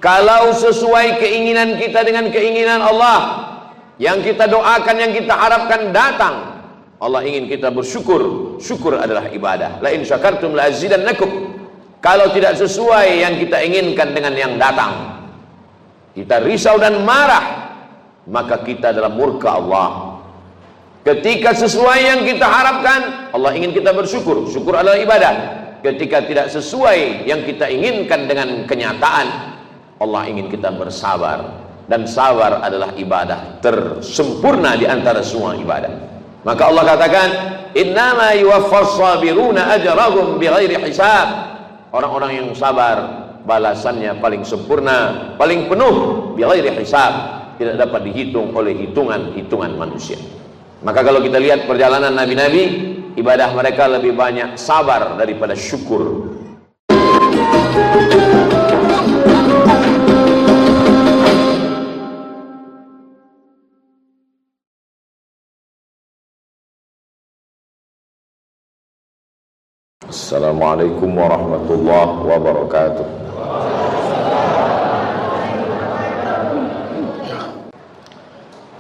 Kalau sesuai keinginan kita dengan keinginan Allah, yang kita doakan, yang kita harapkan datang, Allah ingin kita bersyukur. Syukur adalah ibadah. La in syakartum la azidannakum. Kalau tidak sesuai yang kita inginkan dengan yang datang, kita risau dan marah, maka kita dalam murka Allah. Ketika sesuai yang kita harapkan, Allah ingin kita bersyukur. Syukur adalah ibadah. Ketika tidak sesuai yang kita inginkan dengan kenyataan, Allah ingin kita bersabar. Dan sabar adalah ibadah tersempurna di antara semua ibadah. Maka Allah katakan, innama yuwaffas sabiruna ajrahum bighairi hisab. Orang-orang yang sabar balasannya paling sempurna, paling penuh, bighairi hisab, tidak dapat dihitung oleh hitungan manusia. Maka kalau kita lihat perjalanan nabi-nabi, ibadah mereka lebih banyak sabar daripada syukur. Assalamualaikum warahmatullahi wabarakatuh.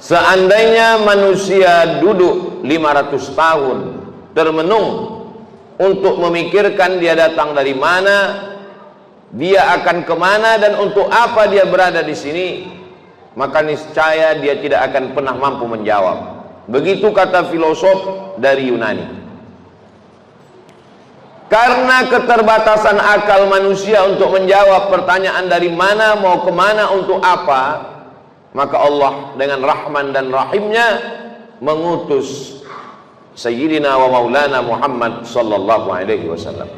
Seandainya manusia duduk 500 tahun termenung untuk memikirkan dia datang dari mana, dia akan kemana, dan untuk apa dia berada di sini, maka niscaya dia tidak akan pernah mampu menjawab. Begitu kata filosof dari Yunani. Karena keterbatasan akal manusia untuk menjawab pertanyaan dari mana, mau kemana, untuk apa, maka Allah dengan Rahman dan Rahimnya mengutus Sayyidina wa Maulana Muhammad sallallahu alaihi wasallam.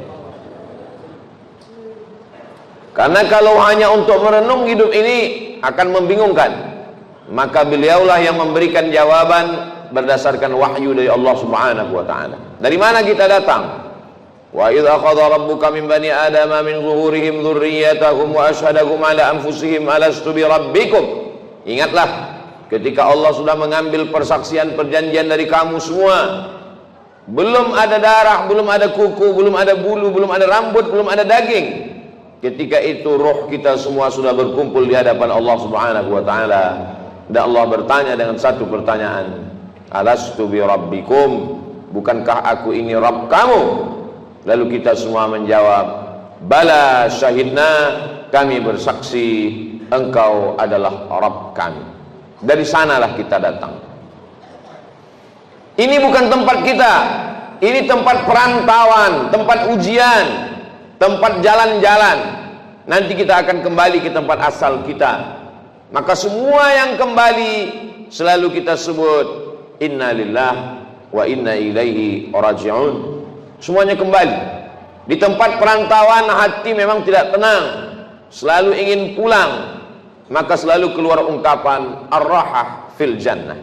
Karena kalau hanya untuk merenung hidup ini akan membingungkan, maka beliaulah yang memberikan jawaban berdasarkan wahyu dari Allah Subhanahu wa taala. Dari mana kita datang? Wa idz akhadha rabbuka min bani adama min zuhurihim dzurriyyatahum wa asyhadahum ala anfusihim alastu bi rabbikum. Ingatlah ketika Allah sudah mengambil persaksian perjanjian dari kamu semua. Belum ada darah, belum ada kuku, belum ada bulu, belum ada rambut, belum ada daging. Ketika itu roh kita semua sudah berkumpul di hadapan Allah Subhanahu wa taala. Dan Allah bertanya dengan satu pertanyaan, alastu bi rabbikum, bukankah aku ini Rabb kamu? Lalu kita semua menjawab, bala syahidna, kami bersaksi engkau adalah Rabb kami. Dari sanalah kita datang. Ini bukan tempat kita, ini tempat perantauan, tempat ujian, tempat jalan-jalan. Nanti kita akan kembali ke tempat asal kita. Maka semua yang kembali selalu kita sebut inna lillahi wa inna ilaihi raji'un. Semuanya kembali. Di tempat perantauan hati memang tidak tenang, selalu ingin pulang. Maka selalu keluar ungkapan ar-rahah fil jannah.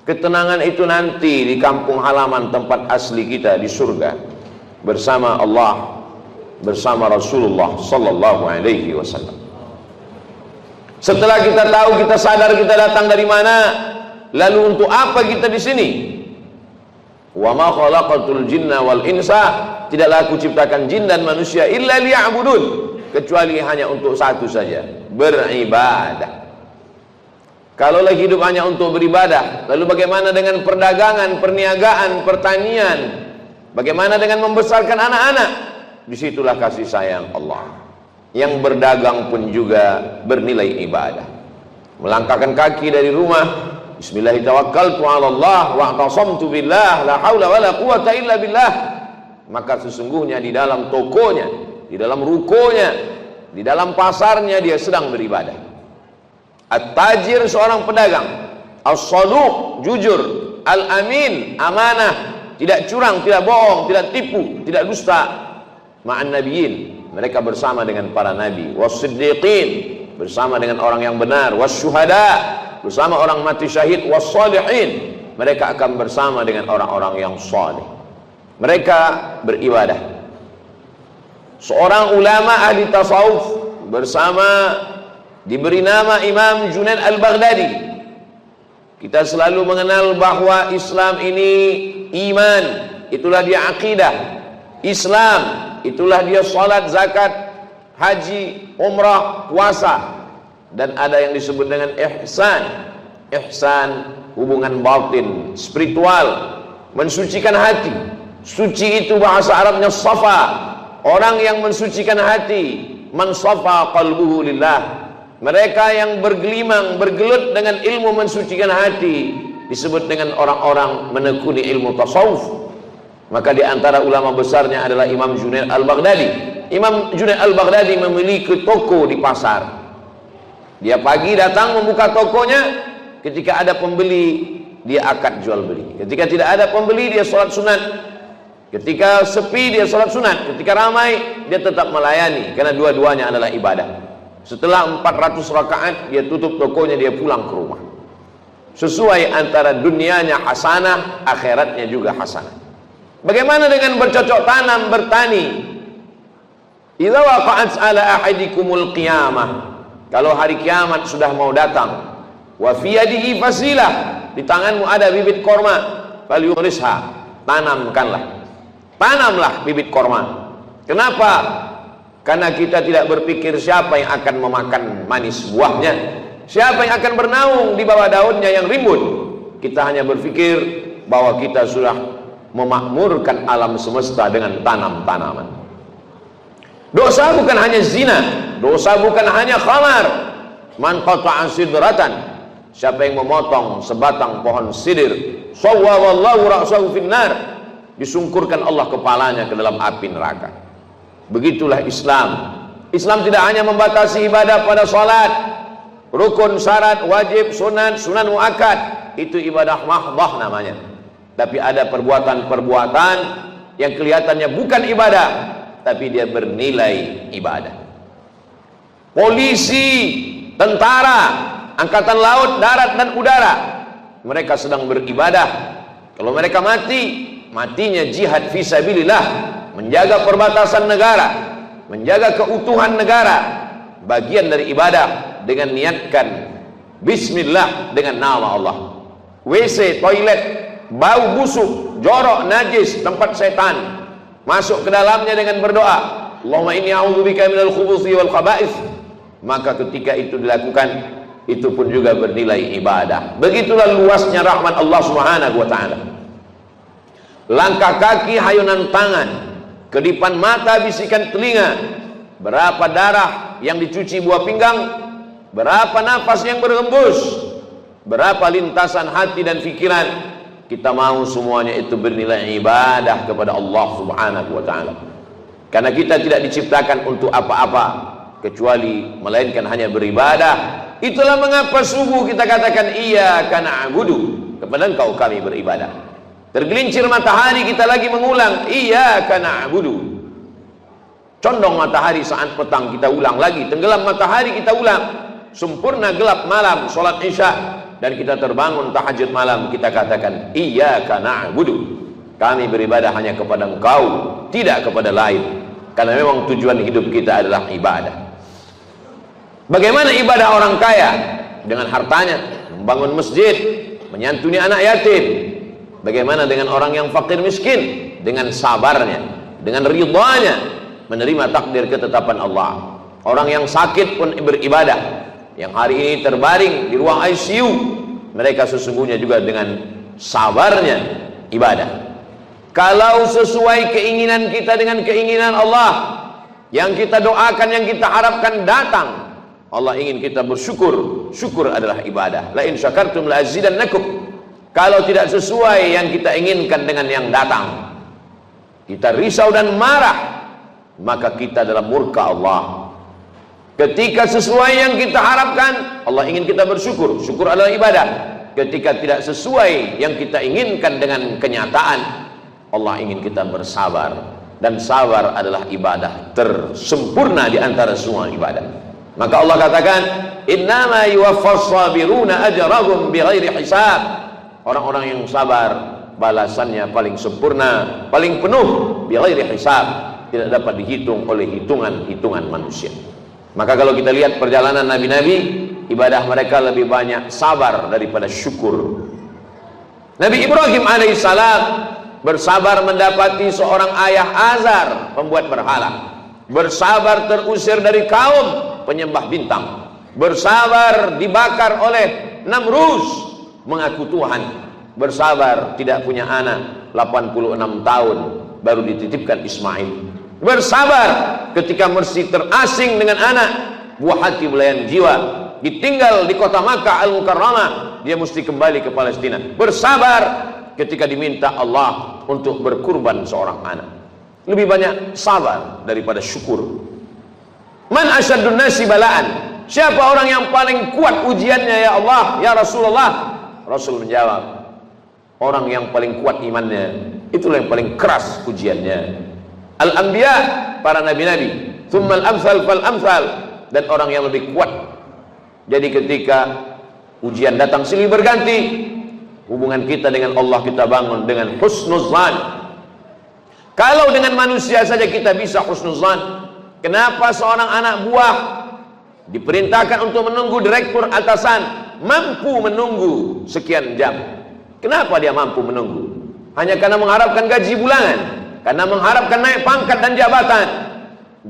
Ketenangan itu nanti di kampung halaman tempat asli kita di surga, bersama Allah, bersama Rasulullah sallallahu alaihi wasallam. Setelah kita tahu, kita sadar kita datang dari mana, lalu untuk apa kita di sini? Wa ma khalaqatul jinna wal insa, tidaklah aku ciptakan jin dan manusia illa liya'budun, kecuali hanya untuk satu saja, beribadah. Kalau lagi hidup hanya untuk beribadah, lalu bagaimana dengan perdagangan, perniagaan, pertanian? Bagaimana dengan membesarkan anak-anak? Disitulah kasih sayang Allah. Yang berdagang pun juga bernilai ibadah. Melangkahkan kaki dari rumah, bismillahirrahmanirrahim, wa'tasamtu billah, la haula wala quwata illa billah. Maka sesungguhnya di dalam tokonya, di dalam rukonya, di dalam pasarnya dia sedang beribadah. At-tajir seorang pedagang, as-saduq jujur, al-amin amanah, tidak curang, tidak bohong, tidak tipu, tidak dusta. Ma'an nabiyyin, mereka bersama dengan para nabi, was-siddiqin, bersama dengan orang yang benar, was-syuhada, bersama orang mati syahid, was-salihin, mereka akan bersama dengan orang-orang yang saleh. Mereka beribadah. Seorang ulama ahli tasawuf bersama, diberi nama Imam Junaid al-Baghdadi. Kita selalu mengenal bahwa Islam ini iman, itulah dia akidah. Islam, itulah dia salat, zakat, haji, umrah, puasa. dan ada yang disebut dengan ihsan. Ihsan hubungan batin, spiritual, mensucikan hati. Suci itu bahasa Arabnya safa. Orang yang mensucikan hati, man safa qalbuhu lillah. Mereka yang bergelimang, bergelut dengan ilmu mensucikan hati disebut dengan orang-orang menekuni ilmu tasawuf. Maka di antara ulama besarnya adalah Imam Junaid al-Baghdadi. Imam Junaid al-Baghdadi memiliki toko di pasar. Dia pagi datang membuka tokonya, ketika ada pembeli dia akad jual beli. Ketika tidak ada pembeli dia sholat sunat. Ketika sepi dia sholat sunat. Ketika ramai dia tetap melayani, karena dua-duanya adalah ibadah. Setelah 400 rakaat dia tutup tokonya, dia pulang ke rumah. Sesuai antara dunianya hasanah, akhiratnya juga hasanah. Bagaimana dengan bercocok tanam, bertani? Idza waqa'at ala ahadikumul qiyamah. Kalau hari kiamat sudah mau datang, wa fi yadihi fasilah, di tanganmu ada bibit korma, falyurisha, tanamlah bibit korma. Kenapa? Karena kita tidak berpikir siapa yang akan memakan manis buahnya, siapa yang akan bernaung di bawah daunnya yang rimbun. Kita hanya berpikir bahwa kita sudah memakmurkan alam semesta dengan tanam-tanaman. Dosa bukan hanya zina, dosa bukan hanya khamar. Man qata'a sidratan, siapa yang memotong sebatang pohon sidir, sawwallahu ra'sahu finnar, disungkurkan Allah kepalanya ke dalam api neraka. Begitulah Islam. Islam tidak hanya membatasi ibadah pada salat, rukun, syarat, wajib, sunat, sunan muakkad, itu ibadah mahdah namanya. Tapi ada perbuatan-perbuatan yang kelihatannya bukan ibadah, tapi dia bernilai ibadah. Polisi, tentara, angkatan laut, darat dan udara, mereka sedang beribadah. Kalau mereka mati, matinya jihad fisabilillah, menjaga perbatasan negara, menjaga keutuhan negara, bagian dari ibadah dengan niatkan bismillah dengan nama Allah. WC, toilet, bau busuk, jorok, najis, tempat setan, masuk ke dalamnya dengan berdoa, Allahumma inni a'udzubika minal khubuthi wal khaba'ith. Maka ketika itu dilakukan, itu pun juga bernilai ibadah. Begitulah luasnya rahmat Allah Subhanahu wa ta'ala. Langkah kaki, hayunan tangan, kedipan mata, bisikan telinga, berapa darah yang dicuci buah pinggang, berapa nafas yang berhembus, berapa lintasan hati dan pikiran, kita mau semuanya itu bernilai ibadah kepada Allah Subhanahu wa ta'ala. Karena kita tidak diciptakan untuk apa-apa kecuali melainkan hanya beribadah. Itulah mengapa subuh kita katakan iyyaka na'budu, kepada Engkau kami beribadah. Tergelincir matahari kita lagi mengulang iyyaka na'budu. Condong matahari saat petang kita ulang lagi, tenggelam matahari kita ulang, sempurna gelap malam salat isya dan kita terbangun tahajud malam, kita katakan iyyaka na'budu. Kami beribadah hanya kepada Engkau, tidak kepada lain. Karena memang tujuan hidup kita adalah ibadah. Bagaimana ibadah orang kaya? Dengan hartanya, membangun masjid, menyantuni anak yatim. Bagaimana dengan orang yang fakir miskin? Dengan sabarnya, dengan ridhanya, menerima takdir ketetapan Allah. Orang yang sakit pun beribadah. Yang hari ini terbaring di ruang ICU, mereka sesungguhnya juga dengan sabarnya ibadah. Kalau sesuai keinginan kita dengan keinginan Allah, yang kita doakan, yang kita harapkan datang, Allah ingin kita bersyukur. Syukur adalah ibadah. La in syakartum la azidannakum. Kalau tidak sesuai yang kita inginkan dengan yang datang, kita risau dan marah, maka kita dalam murka Allah. Ketika sesuai yang kita harapkan, Allah ingin kita bersyukur. Syukur adalah ibadah. Ketika tidak sesuai yang kita inginkan dengan kenyataan, Allah ingin kita bersabar. Dan sabar adalah ibadah tersempurna di antara semua ibadah. Maka Allah katakan, innama yuwaffas sabiruna ajrahum bighairi hisab. Orang-orang yang sabar balasannya paling sempurna, paling penuh, bighairi hisab, tidak dapat dihitung oleh hitungan-hitungan manusia. Maka kalau kita lihat perjalanan nabi-nabi, ibadah mereka lebih banyak sabar daripada syukur. Nabi Ibrahim alaihissalam bersabar mendapati seorang ayah Azar pembuat berhala, bersabar terusir dari kaum penyembah bintang, bersabar dibakar oleh Namrus, mengaku Tuhan, bersabar tidak punya anak 86 tahun baru dititipkan Ismail, bersabar ketika mesti terasing dengan anak, buah hati belayan jiwa, ditinggal di kota Makkah Al-Mukarramah, dia mesti kembali ke Palestina, bersabar ketika diminta Allah untuk berkurban seorang anak. Lebih banyak sabar daripada syukur. Man asyaddun nasi balaan, siapa orang yang paling kuat ujiannya ya Allah, ya Rasulullah? Rasul menjawab, orang yang paling kuat imannya, itulah yang paling keras ujiannya. Al-anbiya, para nabi-nabi, thumma al-amthal fal-amthal, dan orang yang lebih kuat. Jadi ketika ujian datang silih berganti, hubungan kita dengan Allah kita bangun dengan husnuzan. Kalau dengan manusia saja kita bisa husnuzan, kenapa seorang anak buah diperintahkan untuk menunggu direktur atasan mampu menunggu sekian jam? Kenapa dia mampu menunggu? Hanya karena mengharapkan gaji bulanan, karena mengharapkan naik pangkat dan jabatan.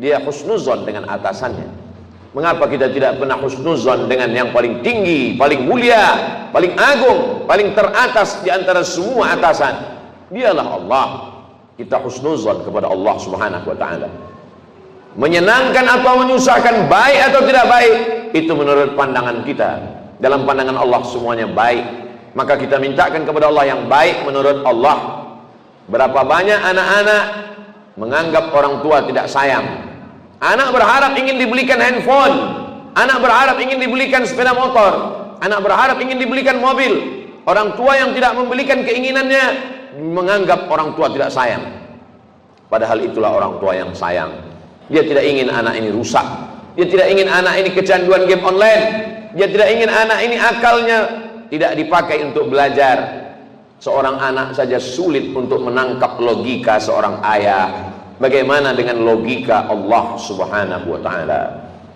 Dia husnuzan dengan atasannya. Mengapa kita tidak pernah husnuzan dengan yang paling tinggi, paling mulia, paling agung, paling teratas di antara semua atasan? Dialah Allah. Kita husnuzan kepada Allah Subhanahu wa taala. Menyenangkan atau menyusahkan, baik atau tidak baik, itu menurut pandangan kita. Dalam pandangan Allah semuanya baik. Maka kita mintakan kepada Allah yang baik menurut Allah. Berapa banyak anak-anak menganggap orang tua tidak sayang. Anak berharap ingin dibelikan handphone, anak berharap ingin dibelikan sepeda motor, anak berharap ingin dibelikan mobil. Orang tua yang tidak membelikan keinginannya menganggap orang tua tidak sayang. Padahal itulah orang tua yang sayang. Dia tidak ingin anak ini rusak, dia tidak ingin anak ini kecanduan game online, dia tidak ingin anak ini akalnya tidak dipakai untuk belajar. Seorang anak saja sulit untuk menangkap logika seorang ayah, bagaimana dengan logika Allah Subhanahu wa ta'ala?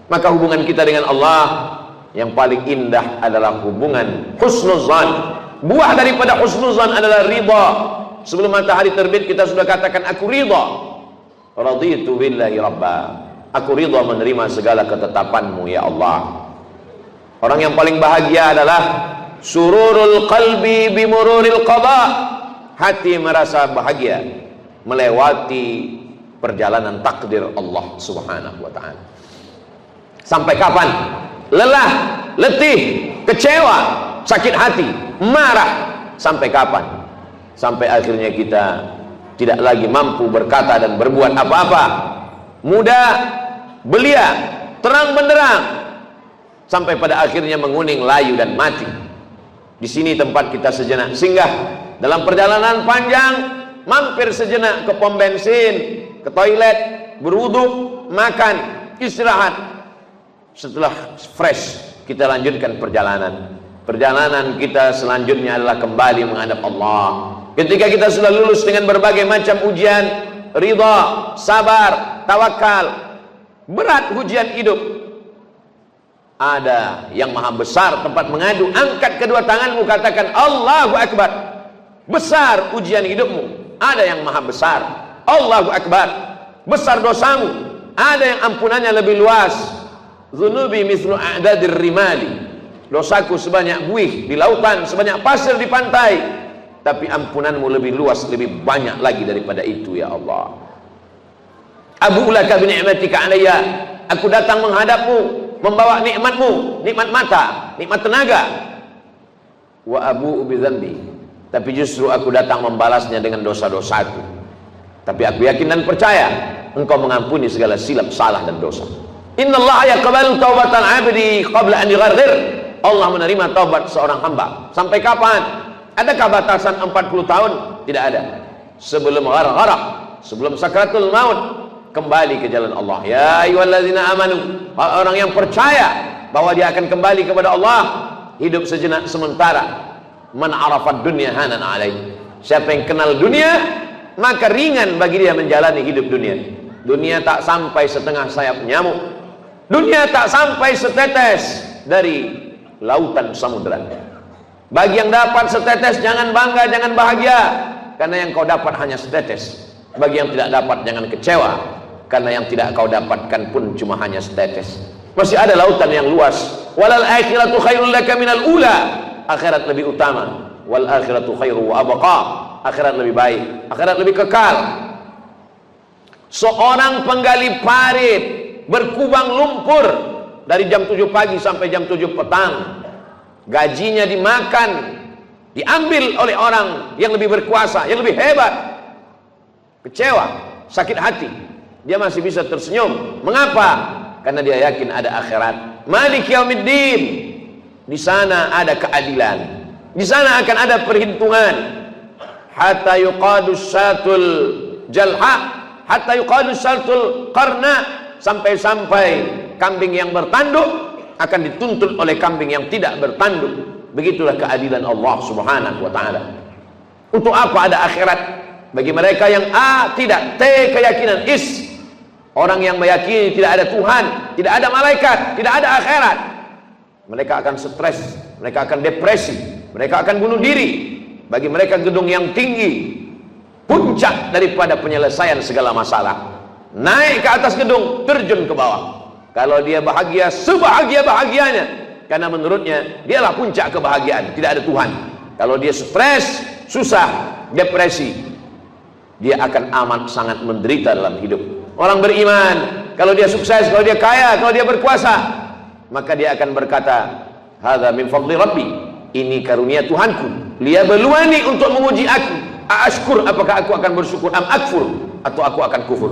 Maka hubungan kita dengan Allah yang paling indah adalah hubungan husnuzan. Buah daripada husnuzan adalah ridha. Sebelum matahari terbit kita sudah katakan aku ridha. Raditu billahi rabba. Aku ridha menerima segala ketetapanmu ya Allah. Orang yang paling bahagia adalah sururul qalbi bimururil qada. Hati merasa bahagia melewati perjalanan takdir Allah Subhanahu wa ta'ala. Sampai kapan? Lelah, letih, kecewa, sakit hati, marah. Sampai kapan? Sampai akhirnya kita tidak lagi mampu berkata dan berbuat apa-apa. Muda, belia, terang benderang, sampai pada akhirnya menguning, layu dan mati. Di sini tempat kita sejenak singgah dalam perjalanan panjang, mampir sejenak ke pom bensin, ke toilet, berwudu, makan, istirahat. Setelah fresh, kita lanjutkan perjalanan. Perjalanan kita selanjutnya adalah kembali menghadap Allah. Ketika kita sudah lulus dengan berbagai macam ujian, ridha, sabar, tawakal, berat ujian hidup, ada yang maha besar tempat mengadu. Angkat kedua tanganmu, katakan Allahu Akbar. Besar ujian hidupmu, ada yang maha besar. Allahu Akbar. Besar dosamu, ada yang ampunannya lebih luas. Zunubi mislu a'dadir rimali. Dosaku sebanyak buih di lautan, sebanyak pasir di pantai, tapi ampunanmu lebih luas, lebih banyak lagi daripada itu ya Allah. Abu'u laka bi ni'matika alayya. Aku datang menghadapmu membawa nikmatmu, nikmat mata, nikmat tenaga. Wa abu'u bi dzambi. Tapi justru aku datang membalasnya dengan dosa-dosaku. Tapi aku yakin dan percaya Engkau mengampuni segala silap, salah dan dosa. Innallaha yaqbalu taubatal 'abdi qabla an yugharghir. Allah menerima taubat seorang hamba. Sampai kapan? Adakah batasan 40 tahun? Tidak ada. Sebelum ghargharah, sebelum sakratul maut, kembali ke jalan Allah. Ya ayyuhalladzina amanu, orang yang percaya bahwa dia akan kembali kepada Allah, hidup sejenak sementara. Man arafad dunya hanan alaih. Siapa yang kenal dunia, maka ringan bagi dia menjalani hidup dunia. Dunia tak sampai setengah sayap nyamuk. Dunia tak sampai setetes dari lautan samudera. Bagi yang dapat setetes jangan bangga, jangan bahagia, karena yang kau dapat hanya setetes. Bagi yang tidak dapat jangan kecewa, karena yang tidak kau dapatkan pun cuma hanya setetes. Masih ada lautan yang luas. Walal akhiratu khairul laka minal ula. Akhirat lebih utama. Wal akhiratu khairu wa abqa. Akhirat lebih baik, akhirat lebih kekal. Seorang penggali parit berkubang lumpur dari jam 7 pagi sampai jam 7 petang, gajinya dimakan, diambil oleh orang yang lebih berkuasa, yang lebih hebat. Kecewa, sakit hati. Dia masih bisa tersenyum. Mengapa? Karena dia yakin ada akhirat. Malik yaumiddin. Di sana ada keadilan. Di sana akan ada perhitungan. Hatta yuqadus satul jalha, hatta yuqadus satul qarna, sampai-sampai kambing yang bertanduk akan dituntut oleh kambing yang tidak bertanduk. Begitulah keadilan Allah Subhanahu wa taala. Untuk apa ada akhirat? Bagi mereka yang A, tidak, T, keyakinan, is. Orang yang meyakini tidak ada Tuhan, tidak ada malaikat, tidak ada akhirat, mereka akan stres, mereka akan depresi, mereka akan bunuh diri. Bagi mereka gedung yang tinggi, puncak daripada penyelesaian segala masalah. Naik ke atas gedung, terjun ke bawah. Kalau dia bahagia, sebahagia-bahagianya, karena menurutnya dialah puncak kebahagiaan, tidak ada Tuhan. Kalau dia stres, susah, depresi, dia akan amat sangat menderita dalam hidup. Orang beriman, kalau dia sukses, kalau dia kaya, kalau dia berkuasa, maka dia akan berkata, hadza min fadli rabbi, ini karunia Tuhanku, liyabluwani, untuk menguji aku, ashkur, apakah aku akan bersyukur, am akfur, atau aku akan kufur.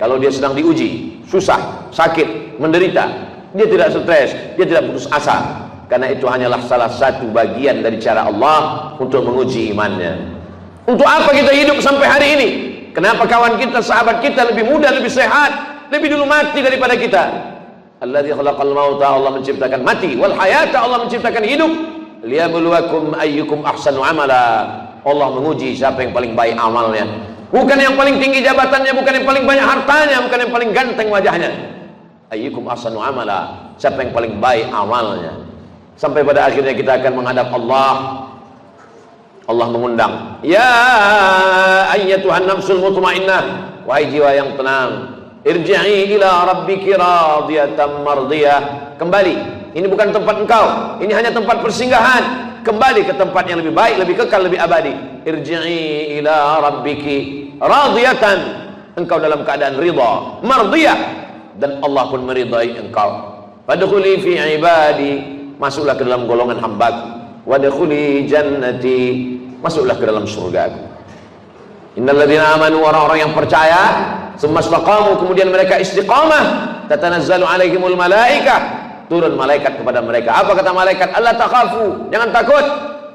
Kalau dia sedang diuji, susah, sakit, menderita, dia tidak stres, dia tidak putus asa, karena itu hanyalah salah satu bagian dari cara Allah untuk menguji imannya. Untuk apa kita hidup sampai hari ini? Kenapa kawan kita, sahabat kita lebih muda, lebih sehat, lebih dulu mati daripada kita? Alladzi khalaqal mauta, Allah menciptakan mati, wal hayata, Allah menciptakan hidup, liyabluwakum ayyukum ahsanu amala. Allah menguji siapa yang paling baik amalnya. Bukan yang paling tinggi jabatannya, bukan yang paling banyak hartanya, bukan yang paling ganteng wajahnya. Ayyukum ahsanu amala, siapa yang paling baik amalnya. Sampai pada akhirnya kita akan menghadap Allah. Allah mengundang, ya ayyatuhan nafsul mutmainnah, wahai jiwa yang tenang, irji'i ila rabbiki radiyatan mardiyah. Kembali, ini bukan tempat engkau, ini hanya tempat persinggahan. Kembali ke tempat yang lebih baik, lebih kekal, lebih abadi. Irji'i ila rabbiki radiyatan, engkau dalam keadaan ridha, mardiyah, dan Allah pun meridai engkau. Fadkhuli fi ibadi, masuklah ke dalam golongan hambaku. Wadkhuli jannati, masuklah ke dalam surgaku. Innal ladzina amanu, orang-orang yang percaya, tsumma istaqamu, kemudian mereka istiqamah, tatanazzalu alaihimul malaikah, turun malaikat kepada mereka. Apa kata malaikat? Allah takhafu, jangan takut,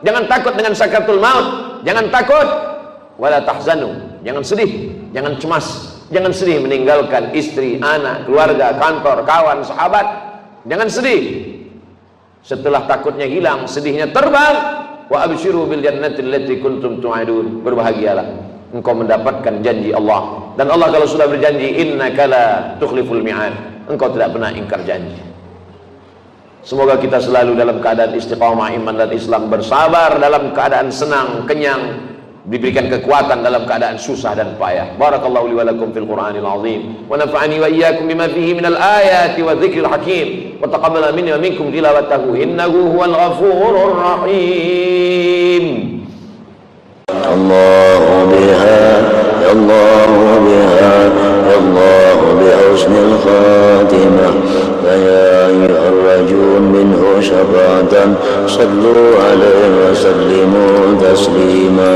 jangan takut dengan sakaratul maut, jangan takut, wala tahzanu, jangan sedih, jangan cemas, jangan sedih meninggalkan istri, anak, keluarga, kantor, kawan, sahabat, jangan sedih. Setelah takutnya hilang, sedihnya terbang. Wa abshiru bil jannati allati kuntum tu'adun, berbahagialah, engkau mendapatkan janji Allah. Dan Allah kalau sudah berjanji, innaka la tukhliful mi'ad, engkau tidak pernah ingkar janji. Semoga kita selalu dalam keadaan istiqamah iman dan Islam, bersabar dalam keadaan senang, kenyang, diberikan kekuatan dalam keadaan susah dan payah. Barakallahu li wa lakum fil Qur'anil azim, wa nafa'ani wa iyyakum bima fihi minal ayati wa dzikril hakim, wa taqabbala minni wa minkum tilawatahu, innahu huwal ghafurur rahim. Allahu biha, Allahu biha, Allahu bi husnil khatimah. Ya ayyuhar rajul minhu syafa'atan, sallu alaihi wa sallimu taslima.